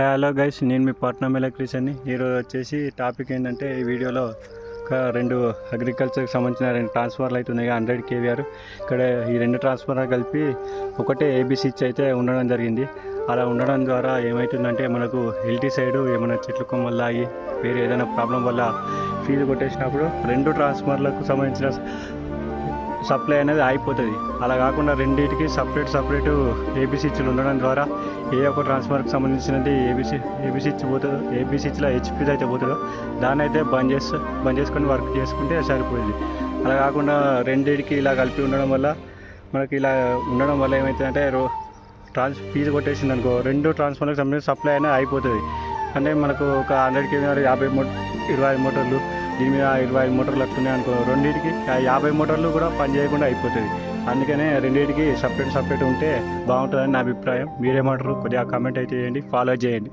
Hello guys, నేను మీ partner ఎలక్ట్రీషియన్ని. ఈరోజు వచ్చేసి టాపిక్ ఏంటంటే, ఈ వీడియోలో ఒక రెండు అగ్రికల్చర్కి సంబంధించిన రెండు ట్రాన్స్ఫార్మర్లు అయితే ఉన్నాయి, 100 kVAr. ఇక్కడ ఈ రెండు ట్రాన్స్ఫార్మర్ కలిపి ఒకటే ఏబీ స్విచ్ అయితే ఉండడం జరిగింది. అలా ఉండడం ద్వారా ఏమవుతుందంటే, మనకు ఎల్టీ సైడు ఏమైనా చెట్లు కొమ్మలు ఆగి వేరే ఏదైనా ప్రాబ్లం వల్ల ఫీజు కొట్టేసినప్పుడు రెండు ట్రాన్స్ఫార్మర్లకు సంబంధించిన సప్లై అనేది ఆగిపోతుంది. అలా కాకుండా రెండింటికి సపరేట్ ఏబీ స్విచ్లు ఉండడం ద్వారా ఏ ఒక్క ట్రాన్స్ఫార్మర్కి సంబంధించినది ఏబీ స్విచ్ పోతుందో, ఏబీ స్విచ్లో హెచ్పీది అయితే పోతుందో దాన్ని అయితే బంద్ చేసుకొని వర్క్ చేసుకుంటే సరిపోయింది. అలా కాకుండా రెండింటికి ఇలా కలిపి ఉండడం వల్ల ఏమవుతుందంటే ఫీజు కొట్టేసింది అనుకో, రెండు ట్రాన్స్ఫార్మర్కి సంబంధించిన సప్లై అనేది అయిపోతుంది. అంటే మనకు ఒక 100 kVAr 25 మోటార్లు, దీని మీద 25 మోటార్లు వస్తున్నాయి అనుకో, రెండింటికి 50 మోటార్లు కూడా పని చేయకుండా అయిపోతుంది. అందుకనే రెండింటికి సపరేట్ ఉంటే బాగుంటుందని నా అభిప్రాయం. మీరేమంటారు? కొద్దిగా కామెంట్ అయితే చేయండి, ఫాలో చేయండి.